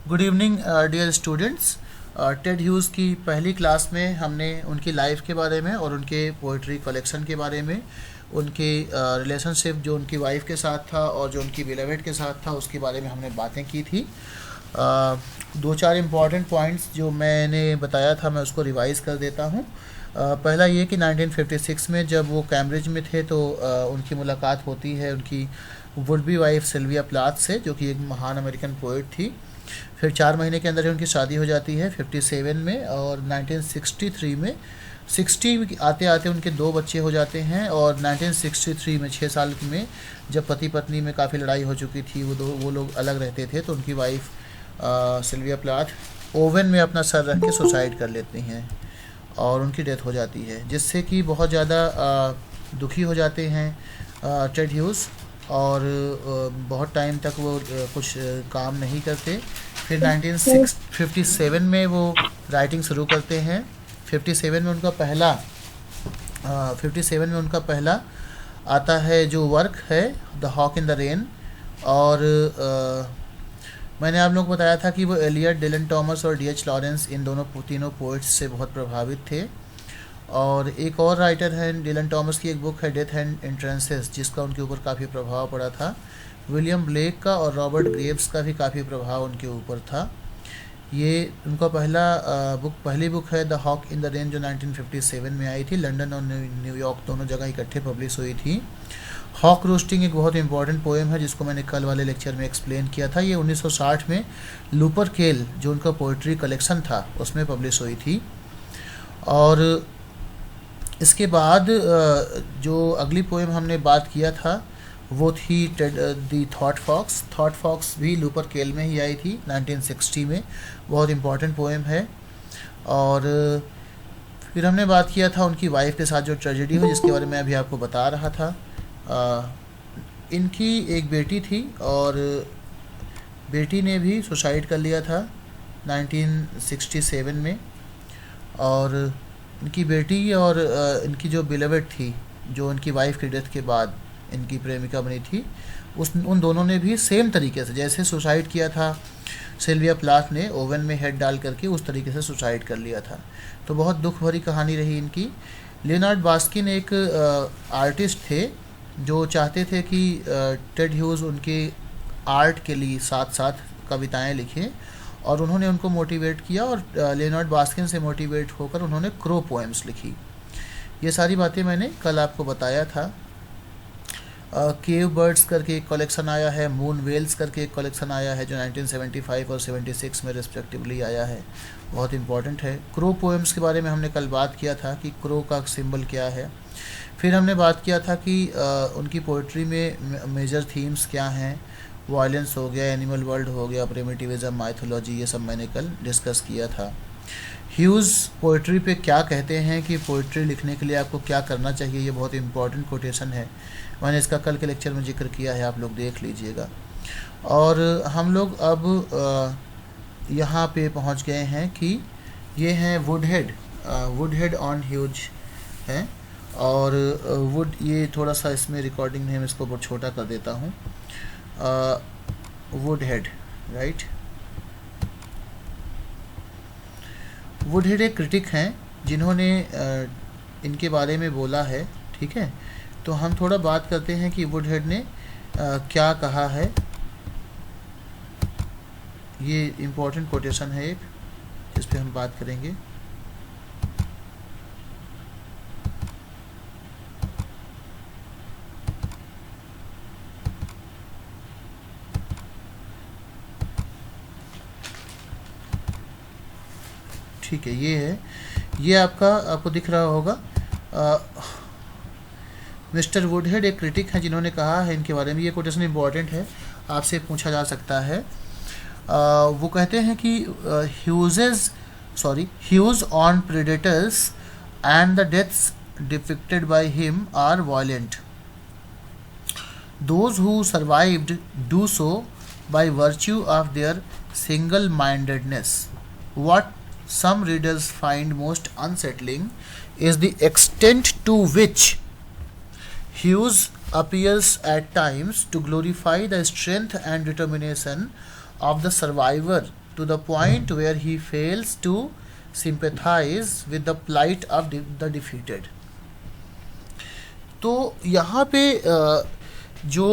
Good evening dear students. Ted Hughes की पहली class में हमने उनकी लाइफ के बारे में और उनके पोइट्री कलेक्शन के बारे में, उनके रिलेशनशिप जो उनकी वाइफ के साथ था और जो उनकी बिलवेड के साथ था उसके बारे में हमने बातें की थी। दो चार इम्पॉर्टेंट पॉइंट्स जो मैंने बताया था मैं उसको रिवाइज़ कर देता हूँ। पहला ये कि 1956 में जब वो कैम्ब्रिज में थे तो उनकी मुलाकात होती है उनकी would be wife Sylvia Plath से, जो कि एक महान अमेरिकन पोइट थी। फिर 4 महीने के अंदर ही उनकी शादी हो जाती है 57 में, और 1963 में 60 आते आते उनके 2 बच्चे हो जाते हैं। और 1963 में 6 साल में जब पति पत्नी में काफ़ी लड़ाई हो चुकी थी, वो लोग अलग रहते थे, तो उनकी वाइफ सिल्विया प्लाथ ओवन में अपना सर रख के सुसाइड कर लेती हैं और उनकी डेथ हो जाती है, जिससे कि बहुत ज़्यादा दुखी हो जाते हैं टेड ह्यूज़, और बहुत टाइम तक वो कुछ काम नहीं करते। फिर 1957 में वो राइटिंग शुरू करते हैं। 57 में उनका पहला आता है जो वर्क है the hawk in the rain. और मैंने आप लोगों को बताया था कि वो एलियट, डिलन थॉमस और D.H. लॉरेंस इन तीनों पोइट्स से बहुत प्रभावित थे। और एक और राइटर है डिलन थॉमस की एक बुक है डेथ एंड एंट्रेंसेस, जिसका उनके ऊपर काफ़ी प्रभाव पड़ा था। विलियम ब्लेक का और रॉबर्ट ग्रेव्स का भी काफ़ी प्रभाव उनके ऊपर था। ये उनका पहली बुक है the hawk in the rain, जो 1957 में आई थी। लंदन और न्यूयॉर्क दोनों जगह इकट्ठे पब्लिश हुई थी। हॉक रोस्टिंग एक बहुत इंपॉर्टेंट पोएम है जिसको मैंने कल वाले लेक्चर में एक्सप्लेन किया था। ये 1960 में लूपर केल, जो उनका पोइट्री कलेक्शन था, उसमें पब्लिश हुई थी। और इसके बाद जो अगली पोएम हमने बात किया था वो थी दी थॉट फॉक्स। थॉट फॉक्स भी लूपर केल में ही आई थी 1960 में, बहुत इम्पॉर्टेंट पोएम है। और फिर हमने बात किया था उनकी वाइफ के साथ जो ट्रेजेडी हुई, जिसके बारे में अभी आपको बता रहा था। इनकी एक बेटी थी और बेटी ने भी सुसाइड कर लिया था 1967 में। और इनकी बेटी और इनकी जो बिलवेड थी, जो उनकी वाइफ की डेथ के बाद इनकी प्रेमिका बनी थी, उन दोनों ने भी सेम तरीके से जैसे सुसाइड किया था सिल्विया प्लाथ ने ओवन में हेड डाल करके, उस तरीके से सुसाइड कर लिया था। तो बहुत दुख भरी कहानी रही इनकी। लियोनार्ड बास्किन एक आर्टिस्ट थे जो चाहते थे कि टेड ह्यूज़ उनके आर्ट के लिए साथ साथ कविताएं लिखें, और उन्होंने उनको मोटिवेट किया, और लियोनार्ड बास्किन से मोटिवेट होकर उन्होंने क्रो पोएम्स लिखी। ये सारी बातें मैंने कल आपको बताया था। केव बर्ड्स करके एक कलेक्शन आया है, मून वेल्स करके एक कलेक्शन आया है जो 1975 और 76 में रिस्पेक्टिवली आया है, बहुत इंपॉर्टेंट है। क्रो पोएम्स के बारे में हमने कल बात किया था कि क्रो का सिंबल क्या है। फिर हमने बात किया था कि उनकी पोइट्री में मेजर थीम्स क्या हैं, वायलेंस हो गया, एनिमल वर्ल्ड हो गया, प्रिमिटिविज्म, माइथोलॉजी, ये सब मैंने कल डिस्कस किया था। ह्यूज़ पोइट्री पे क्या कहते हैं कि पोइट्री लिखने के लिए आपको क्या करना चाहिए, ये बहुत इंपॉर्टेंट कोटेशन है, मैंने इसका कल के लेक्चर में जिक्र किया है, आप लोग देख लीजिएगा। और हम लोग अब यहाँ पे पहुँच गए हैं कि ये हैं वुडहेड ऑन ह्यूज हैं। और वुड, ये थोड़ा सा इसमें रिकॉर्डिंग में मैं इसको बहुत छोटा कर देता हूँ। वुडहेड, राइट। वुडहेड एक क्रिटिक हैं जिन्होंने इनके बारे में बोला है, ठीक है। तो हम थोड़ा बात करते हैं कि वुडहेड ने क्या कहा है। ये इम्पोर्टेंट कोटेशन है एक, जिस पे हम बात करेंगे। ठीक है, ये है, ये आपको दिख रहा होगा। मिस्टर वुडहेड एक क्रिटिक हैं जिन्होंने कहा है इनके बारे में, ये कोटेशन इंपॉर्टेंट है, आपसे पूछा जा सकता है। वो कहते हैं कि Hughes on predators and the deaths depicted by him are violent. Those who survived do so by virtue of their single mindedness. What some readers find most unsettling is the extent to which Hughes appears at times to glorify the strength and determination of the survivor to the point where he fails to sympathize with the plight of the defeated. तो यहाँ पे जो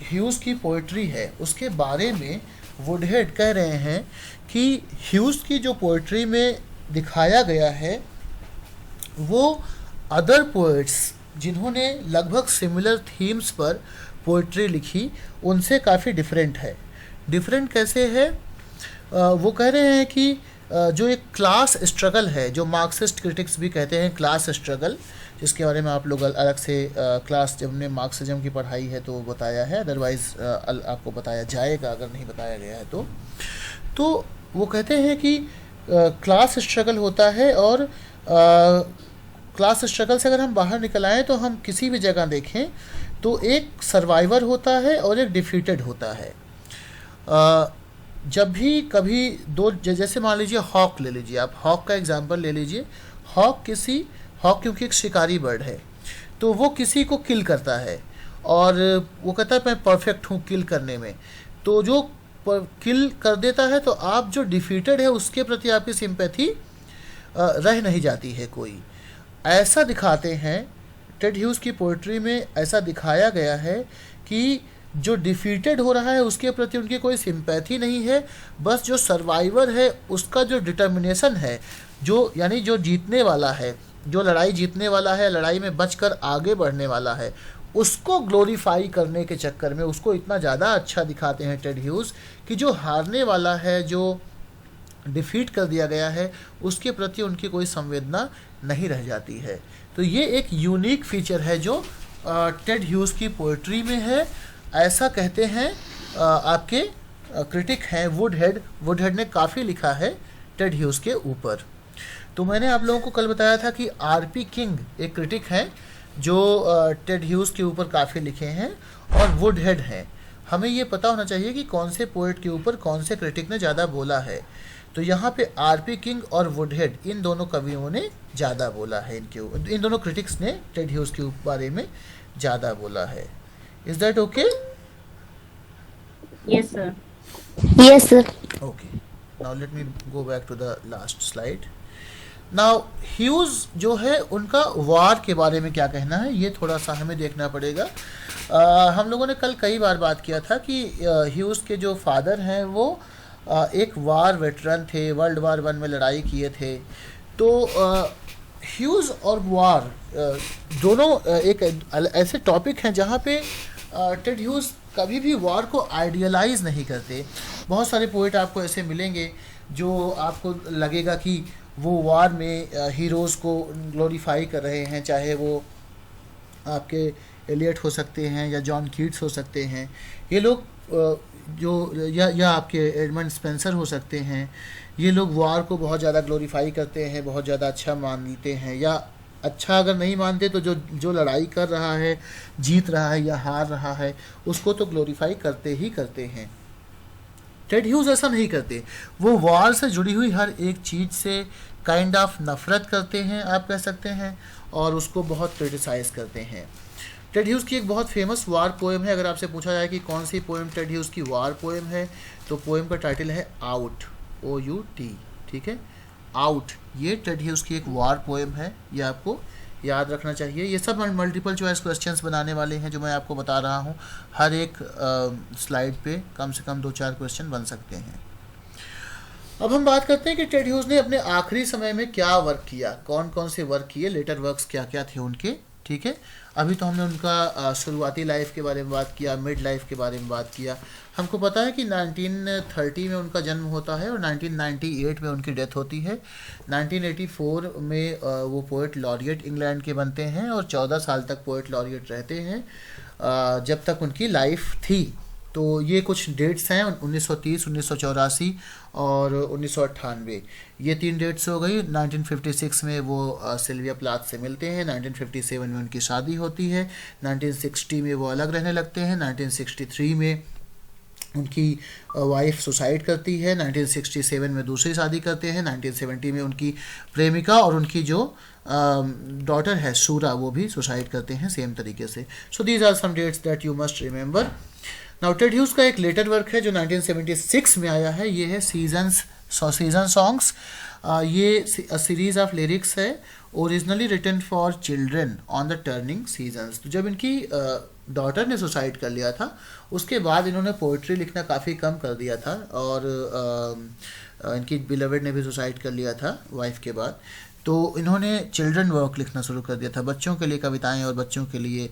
hues की poetry है उसके बारे में वुडहेड कह रहे हैं कि ह्यूज़ की जो पोइट्री में दिखाया गया है वो अदर पोइट्स जिन्होंने लगभग सिमिलर थीम्स पर पोइट्री लिखी उनसे काफ़ी डिफरेंट है. डिफरेंट कैसे है? वो कह रहे हैं कि जो एक क्लास स्ट्रगल है, जो मार्क्सिस्ट क्रिटिक्स भी कहते हैं क्लास स्ट्रगल, जिसके बारे में आप लोग अलग से क्लास जब हमने मार्क्सिज्म की पढ़ाई है तो बताया है, अदरवाइज़ आपको बताया जाएगा अगर नहीं बताया गया है तो वो कहते हैं कि क्लास स्ट्रगल होता है और क्लास स्ट्रगल से अगर हम बाहर निकल आएँ तो हम किसी भी जगह देखें तो एक सर्वाइवर होता है और एक डिफीटेड होता है. जब भी कभी दो, जैसे मान लीजिए हॉक ले लीजिए आप, हॉक का एग्जांपल ले लीजिए. हॉक क्योंकि एक शिकारी बर्ड है तो वो किसी को किल करता है और वो कहता है मैं परफेक्ट हूँ किल करने में. तो जो किल कर देता है तो आप जो डिफीटेड है उसके प्रति आपकी सिंपैथी रह नहीं जाती है कोई. ऐसा दिखाते हैं टेड ह्यूज़ की पोइट्री में, ऐसा दिखाया गया है कि जो डिफीटेड हो रहा है उसके प्रति उनकी कोई सिंपैथी नहीं है, बस जो सर्वाइवर है उसका जो डिटर्मिनेशन है, जो यानी जो जीतने वाला है, जो लड़ाई जीतने वाला है, लड़ाई में बचकर आगे बढ़ने वाला है, उसको ग्लोरीफाई करने के चक्कर में उसको इतना ज़्यादा अच्छा दिखाते हैं टेड ह्यूज़ कि जो हारने वाला है, जो डिफीट कर दिया गया है, उसके प्रति उनकी कोई संवेदना नहीं रह जाती है. तो ये एक यूनिक फीचर है जो टेड ह्यूज़ की पोइट्री में है, ऐसा कहते हैं आपके क्रिटिक हैं वुडहेड ने काफ़ी लिखा है टेड ह्यूज़ के ऊपर. तो मैंने आप लोगों को कल बताया था कि आर.पी. किंग एक क्रिटिक हैं जो टेड ह्यूज़ के ऊपर काफ़ी लिखे हैं और वुडहेड हैं. हमें ये पता होना चाहिए कि कौन से पोइट के ऊपर कौन से क्रिटिक ने ज़्यादा बोला है. तो यहाँ पे आर.पी. किंग और वुडहेड इन दोनों कवियों ने ज़्यादा बोला है, इन दोनों क्रिटिक्स ने टेड ह्यूज़ के बारे में ज़्यादा बोला है. Is that okay? Yes, sir. Yes, sir. Okay. Now let me go back to the last slide. Now hues जो है उनका वार के बारे में क्या कहना है ये थोड़ा सा हमें देखना पड़ेगा. हम लोगों ने कल कई बार बात किया था कि ह्यूज़ के जो फादर हैं वो एक वार वेटरन थे, वर्ल्ड वार 1 में लड़ाई किए थे. तो ह्यूज़ और वार दोनों एक ऐसे टॉपिक हैं जहाँ पे टेड ह्यूज़ कभी भी वार को आइडियलाइज़ नहीं करते. बहुत सारे पोइट आपको ऐसे मिलेंगे जो आपको लगेगा कि वो वार में हीरोज़ को ग्लोरीफाई कर रहे हैं, चाहे वो आपके एलियट हो सकते हैं या जॉन कीट्स हो सकते हैं. ये लोग जो या आपके एडमंड स्पेंसर हो सकते हैं. ये लोग वार को बहुत ज़्यादा ग्लोरीफाई करते हैं, बहुत ज़्यादा अच्छा मानते हैं, या अच्छा अगर नहीं मानते तो जो लड़ाई कर रहा है, जीत रहा है या हार रहा है, उसको तो ग्लोरीफाई करते ही करते हैं. टेड ह्यूज़ ऐसा नहीं करते. वो वार से जुड़ी हुई हर एक चीज़ से काइंड ऑफ नफ़रत करते हैं आप कह सकते हैं, और उसको बहुत क्रिटिसाइज़ करते हैं. टेड ह्यूज़ की एक बहुत फेमस वार पोएम है. अगर आपसे पूछा जाए कि कौन सी पोएम टेड ह्यूज़ की वार पोएम है तो पोएम का टाइटल है आउट, OUT. ठीक है, आउट. ये टेड ह्यूज़ की एक वार पोएम है, ये आपको याद रखना चाहिए. ये सब मल्टीपल चॉइस क्वेश्चंस बनाने वाले हैं जो मैं आपको बता रहा हूँ. हर एक स्लाइड पे कम से कम 2-4 क्वेश्चन बन सकते हैं. अब हम बात करते हैं कि टेड ह्यूज़ ने अपने आखिरी समय में क्या वर्क किया, कौन कौन से वर्क किए, लेटर वर्क्स क्या क्या थे उनके. ठीक है, अभी तो हमने उनका शुरुआती लाइफ के बारे में बात किया, मिड लाइफ के बारे में बात किया. हमको पता है कि 1930 में उनका जन्म होता है और 1998 में उनकी डेथ होती है. 1984 में वो पोएट लॉरिएट इंग्लैंड के बनते हैं और 14 साल तक पोएट लॉरिएट रहते हैं जब तक उनकी लाइफ थी. तो ये कुछ डेट्स हैं 1930, 1984 और 1998. ये 3 डेट्स हो गई. 1956 में वो सिल्विया प्लाथ से मिलते हैं. 1957 में उनकी शादी होती है. 1960 में वो अलग रहने लगते हैं. 1963 में उनकी वाइफ सुसाइड करती है. 1967 में दूसरी शादी करते हैं. 1970 में उनकी प्रेमिका और उनकी जो डॉटर है सूरा वो भी सुसाइड करते हैं सेम तरीके से. So these are some dates that you must remember. Now Ted Hughes का एक लेटर वर्क है जो 1976 में आया है, ये है सीजन सॉन्ग्स। ये सीरीज ऑफ लिरिक्स है, originally written for children on the turning seasons. तो जब इनकी डॉटर ने सुसाइड कर लिया था उसके बाद इन्होंने पोइट्री लिखना काफ़ी कम कर दिया था, और इनकी बिलवेड ने भी सुसाइड कर लिया था वाइफ के बाद, तो इन्होंने चिल्ड्रन वर्क लिखना शुरू कर दिया था, बच्चों के लिए कविताएं और बच्चों के लिए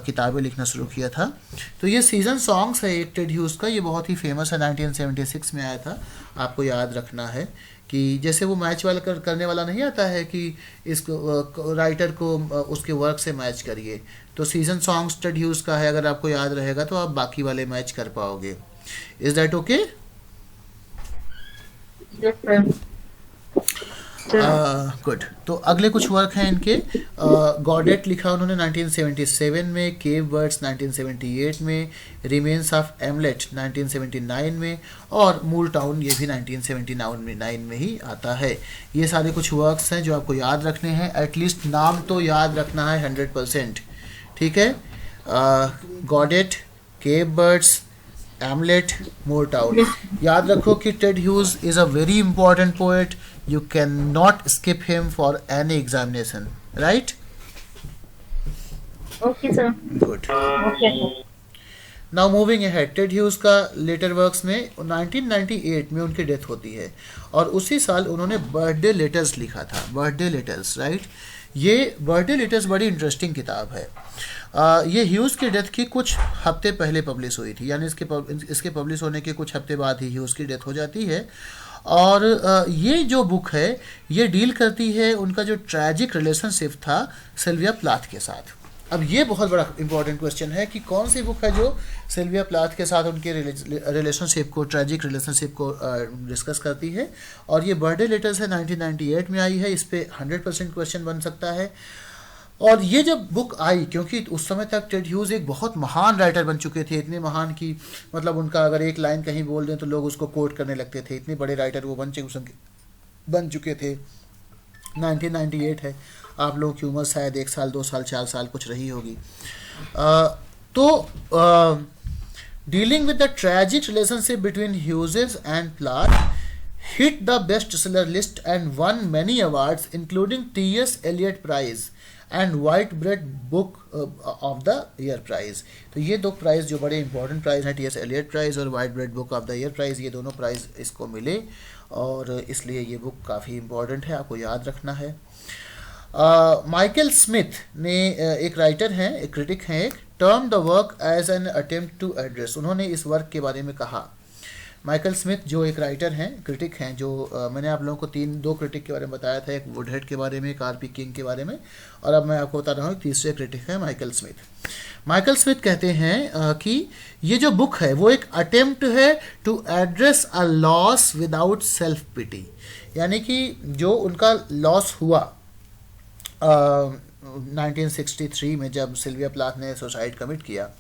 किताबें लिखना शुरू किया था। तो ये सीजन सॉन्ग्स है एक टेड ह्यूज का, ये बहुत ही फेमस है, 1976 में आया था। आपको याद रखना है कि जैसे वो मैच वाला करने वाला नहीं आता है कि इसको राइटर को उसके वर्क से मैच करिए, तो सीजन सॉन्ग्स टेड ह्यूज का है, अगर आपको याद रहेगा तो आप बाकी वाले मैच कर पाओगे। Is that okay? गुड। तो अगले कुछ वर्क हैं इनके। गॉडेट लिखा उन्होंने 1977 में, केव बर्ड्स 1978 में, रिमेन्स ऑफ एमलेट 1979 में, और मूल टाउन ये भी 1979 में ही आता है। ये सारे कुछ वर्क्स हैं जो आपको याद रखने हैं, एटलीस्ट नाम तो याद रखना है 100%, ठीक है? गॉडेट, केव बर्ड्स, एमलेट, मूल टाउन। याद रखो कि Ted Hughes is a very important poet, you cannot skip him for any examination, right? Okay sir. Good. Okay sir. Now moving ahead, Ted Hughes का लेटर वर्क्स में 1998 में उनकी डेथ होती है, और उसी साल उन्होंने बर्थडे लेटर्स लिखा था, बर्थडे लेटर्स, राइट? ये बर्थडे लेटर्स बड़ी इंटरेस्टिंग किताब है। ये ह्यूज की डेथ की कुछ हफ्ते पहले पब्लिश हुई थी, यानी इसके पब्लिश होने के कुछ हफ्ते बाद ही ह्यूज की डेथ हो जाती है। और ये जो बुक है ये डील करती है उनका जो ट्रैजिक रिलेशनशिप था सिल्विया प्लाथ के साथ। अब ये बहुत बड़ा इंपॉर्टेंट क्वेश्चन है कि कौन सी बुक है जो सिल्विया प्लाथ के साथ उनके रिलेशनशिप को, ट्रैजिक रिलेशनशिप को डिस्कस करती है। और ये बर्थडे लेटर्स है, 1998 में आई है, इस पर 100% क्वेश्चन बन सकता है। और ये जब बुक आई, क्योंकि उस समय तक टेड ह्यूज एक बहुत महान राइटर बन चुके थे, इतने महान कि मतलब उनका अगर एक लाइन कहीं बोल दें तो लोग उसको कोट करने लगते थे, इतने बड़े राइटर वो बन चुके थे। 1998 है, आप लोगों की उम्र शायद 1 साल 2 साल 4 साल कुछ रही होगी। तो dealing with the tragic relationship between Hughes and Plath hit the bestseller list and won many awards including T.S. Eliot Prize and white bread book of the year prize. तो ये दो प्राइज़ जो बड़े इंपॉर्टेंट प्राइज़ हैं, T S. Eliot prize और white bread book of the year prize, ये दोनों price इसको मिले, और इसलिए ये बुक काफ़ी इंपॉर्टेंट है, आपको याद रखना है। माइकल स्मिथ ने एक राइटर हैं, एक क्रिटिक हैं, एक term the work as an attempt to address, उन्होंने इस वर्क के बारे में कहा। माइकल स्मिथ जो एक राइटर हैं, क्रिटिक हैं, जो मैंने आप लोगों को दो क्रिटिक के बारे में बताया था, एक वुडहेड के बारे में, एक आर.पी. किंग के बारे में, और अब मैं आपको बता रहा हूँ तीसरे क्रिटिक हैं माइकल स्मिथ। माइकल स्मिथ कहते हैं कि ये जो बुक है वो एक अटेम्प्ट है to address a loss without self pity, यानी कि जो उनका लॉस हुआ 1963 में जब सिल्विया प्लाथ ने सुसाइड कमिट किया,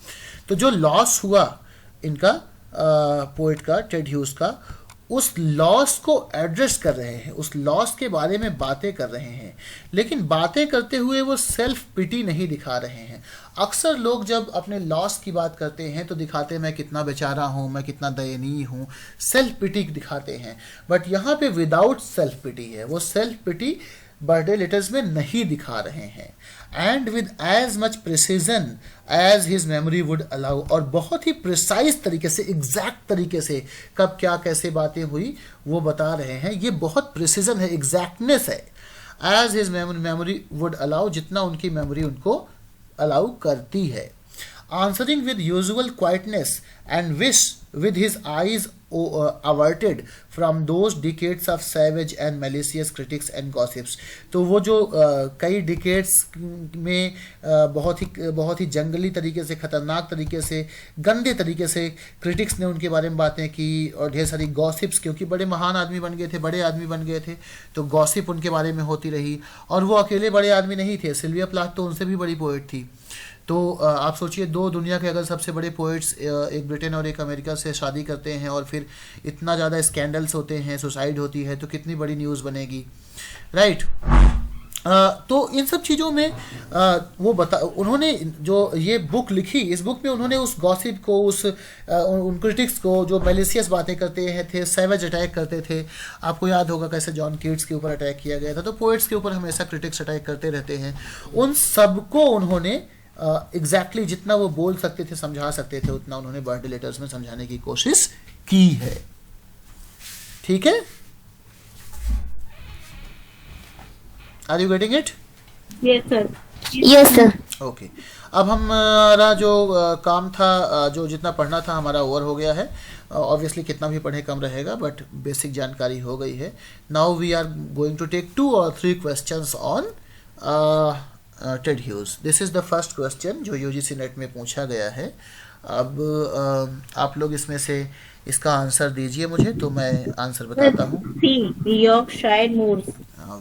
तो जो लॉस हुआ इनका पोइट का, टेड ह्यूज का, उस लॉस को एड्रेस कर रहे हैं, उस लॉस के बारे में बातें कर रहे हैं, लेकिन बातें करते हुए वो सेल्फ पिटी नहीं दिखा रहे हैं। अक्सर लोग जब अपने लॉस की बात करते हैं तो दिखाते हैं मैं कितना बेचारा हूँ, मैं कितना दयनीय हूँ, सेल्फ पिटी दिखाते हैं, बट यहाँ पे विदाउट सेल्फ पिटी है, वो सेल्फ पिटी बर्थडे लेटर्स में नहीं दिखा रहे हैं। And with as much precision as his memory would allow, और बहुत ही प्रिसाइज तरीके से, एग्जैक्ट तरीके से कब क्या कैसे बातें हुई वो बता रहे हैं। ये बहुत प्रिसीजन है, एग्जैक्टनेस है, as his memory would allow, जितना उनकी मेमोरी उनको अलाउ करती है। Answering with usual quietness and wish with his eyes averted from those decades of savage and malicious critics and gossips। तो वो जो कई डिकेड्स में बहुत ही जंगली तरीके से, ख़तरनाक तरीके से, गंदे तरीके से क्रिटिक्स ने उनके बारे में बातें की, और ढेर सारी गॉसिप्स, क्योंकि बड़े महान आदमी बन गए थे, बड़े आदमी बन गए थे, तो गॉसिप उनके बारे में होती रही। और वो अकेले बड़े आदमी नहीं थे, सिल्विया प्लाथ तो उनसे भी बड़ी पोइट थी। तो आप सोचिए, दो दुनिया के अगर सबसे बड़े पोइट्स एक ब्रिटेन और एक अमेरिका से शादी करते हैं और फिर इतना ज़्यादा स्कैंडल्स होते हैं, सुसाइड होती है, तो कितनी बड़ी न्यूज़ बनेगी, राइट? तो इन सब चीज़ों में उन्होंने जो ये बुक लिखी, इस बुक में उन्होंने उस गॉसिप को, उन क्रिटिक्स को जो मेलिशियस बातें करते हैं थे, सैवेज अटैक करते थे। आपको याद होगा कैसे जॉन कीट्स के ऊपर अटैक किया गया था। तो पोइट्स के ऊपर हमेशा क्रिटिक्स अटैक करते रहते हैं। उन सबको उन्होंने एग्जैक्टली जितना वो बोल सकते थे, समझा सकते थे, उतना उन्होंने बर्थडे लेटर्स में समझाने की कोशिश की है। ठीक है, are you getting it? Yes sir. Yes sir. Okay, अब हमारा जो काम था, जो जितना पढ़ना था हमारा ओवर हो गया है। ऑब्वियसली कितना भी पढ़े कम रहेगा, बट बेसिक जानकारी हो गई है। Now we are going to take 2 or 3 questions on Ted Hughes. This is the first question जो यूजीसी नेट में पूछा गया है। अब आप लोग इसमें से इसका आंसर दीजिए मुझे, तो मैं आंसर बताता हूँ। Yorkshire moors.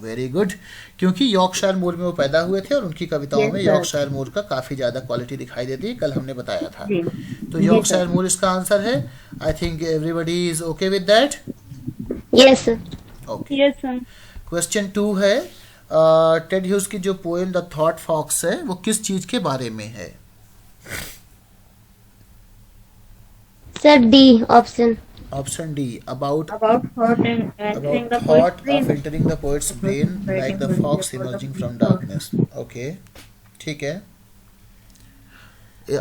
वेरी गुड, क्योंकि यॉर्कशायर मूर में वो पैदा हुए थे और उनकी कविताओं में Yes, यॉर्कशायर मूर का काफी ज्यादा क्वालिटी दिखाई देती है, कल हमने बताया था। जी। तो जी, यॉर्कशायर सर। मूर इसका आंसर है। I think everybody is okay with that. Yes sir. Okay, yes sir. Question 2 है, टेड ह्यूज की जो पोएम द थॉट फॉक्स है वो किस चीज के बारे में है? Sir D option. Option D, about About thought and entering the thought poet's brain. of entering the poet's brain like the fox emerging from darkness. Okay, ठीक है।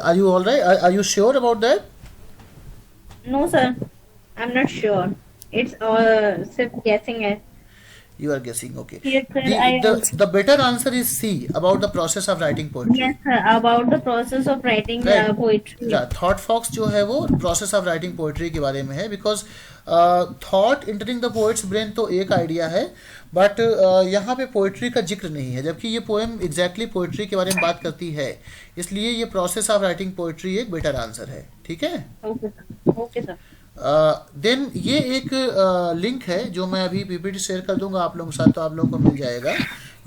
Are you all right? Are you sure about that? No sir, I'm not sure. It's सिर्फ guessing है. You are guessing. Okay. Yes sir, The better answer is C, about the process of writing poetry. Yes sir, about the process of writing Right. poetry. Thought fox जो है वो process of writing poetry के बारे में है। Because thought entering the poet's brain तो एक idea है, बट यहाँ पे पोएट्री का जिक्र नहीं है, जबकि ये पोएम एग्जैक्टली पोएट्री के बारे में बात करती है। इसलिए ये प्रोसेस ऑफ राइटिंग पोएट्री एक बेटर आंसर है। ठीक है, Okay sir. Okay sir. Then ये एक लिंक है जो मैं अभी पीपीटी शेयर कर दूंगा आप लोगों के साथ, तो आप लोगों को मिल जाएगा।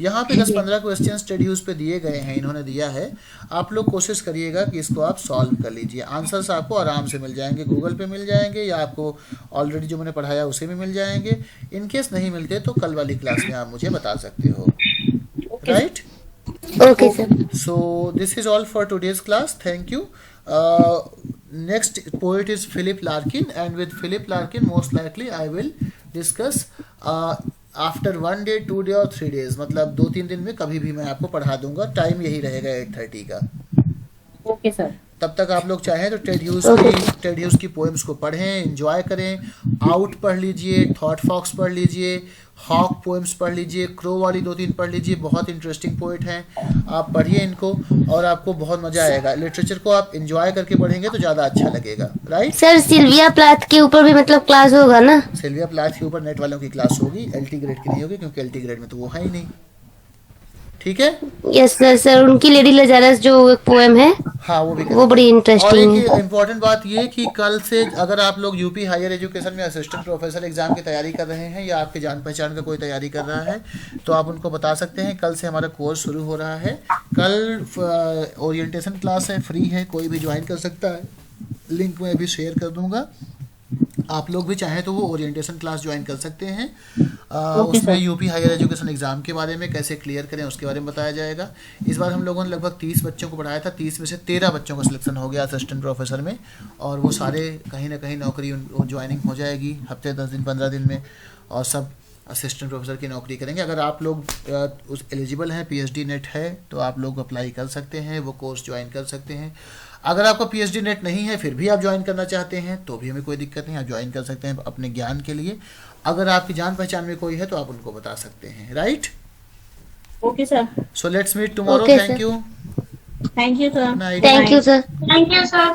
यहाँ पे 10-15 क्वेश्चन टेड ह्यूज पे दिए गए हैं, इन्होंने दिया है। आप लोग कोशिश करिएगा कि इसको आप सॉल्व कर लीजिए। आंसर्स आपको आराम से मिल जाएंगे, गूगल पे मिल जाएंगे, या आपको ऑलरेडी जो मैंने पढ़ाया उसे भी मिल जाएंगे। इन केस नहीं मिलते तो कल वाली क्लास में आप मुझे बता सकते हो। Right? Okay sir. So this is all for today's class. Thank you. Next poet is Philip Larkin, and with Philip Larkin most likely I will discuss after 1 day, 2 day और 3 days, मतलब 2-3 दिन में कभी भी मैं आपको पढ़ा दूंगा। टाइम यही रहेगा 8:30 का। Okay sir. तब तक आप लोग चाहें तो टेड ह्यूज की पोएम्स को पढ़ें, एंजॉय करें। आउट पढ़ लीजिए, थॉट फॉक्स पढ़ लीजिए, हॉक पोएम्स पढ़ लीजिए, क्रो वाली 2-3 पढ़ लीजिए, बहुत इंटरेस्टिंग पोएट हैं। आप पढ़िए इनको और आपको बहुत मजा आएगा। लिटरेचर को आप एंजॉय करके पढ़ेंगे तो ज़्यादा अच्छा लगेगा। राइट? सर सिल्विया प्लाथ के ऊपर भी मतलब क्लास होगा ना? सिल्विया प्लाथ के ऊपर नेट वालों की क्लास होगी, एलटी ग्रेड की नहीं होगी, क्योंकि एलटी ग्रेड में तो वो है ही नहीं। ठीक है? Yes sir. सर उनकी लेडी लजारस जो एक पोएम है, हाँ, वो भी वो बड़ी और इंटरेस्टिंग एक है। इम्पॉर्टेंट बात ये कि कल से अगर आप लोग यूपी हायर एजुकेशन में असिस्टेंट प्रोफेसर एग्जाम की तैयारी कर रहे हैं, या आपके जान पहचान का कोई तैयारी कर रहा है, तो आप उनको बता सकते हैं कल से हमारा कोर्स शुरू हो रहा है। कल ओरिएंटेशन क्लास है, फ्री है, कोई भी ज्वाइन कर सकता है। लिंक मैं अभी शेयर कर दूंगा। आप लोग भी चाहें तो वो ओरिएंटेशन क्लास ज्वाइन कर सकते हैं। उसमें यूपी हायर एजुकेशन एग्जाम के बारे में कैसे क्लियर करें उसके बारे में बताया जाएगा। इस बार हम लोगों ने लगभग 30 बच्चों को पढ़ाया था, 30 में से 13 बच्चों का सिलेक्शन हो गया असिस्टेंट प्रोफेसर में, और वो सारे कहीं ना कहीं नौकरी ज्वाइनिंग हो जाएगी हफ्ते 10 दिन 15 दिन में, और सब असिस्टेंट प्रोफेसर की नौकरी करेंगे। अगर आप लोग उस एलिजिबल हैं, पीएचडी नेट है, तो आप लोग अप्लाई कर सकते हैं, वो कोर्स ज्वाइन कर सकते हैं। अगर आपका पीएचडी नेट नहीं है फिर भी आप ज्वाइन करना चाहते हैं तो भी हमें कोई दिक्कत नहीं, आप ज्वाइन कर सकते हैं अपने ज्ञान के लिए। अगर आपकी जान पहचान में कोई है तो आप उनको बता सकते हैं। Right? Okay sir. So let's meet tomorrow. Okay, thank sir. You. Thank you sir. Night. Thank you sir. Thank you sir.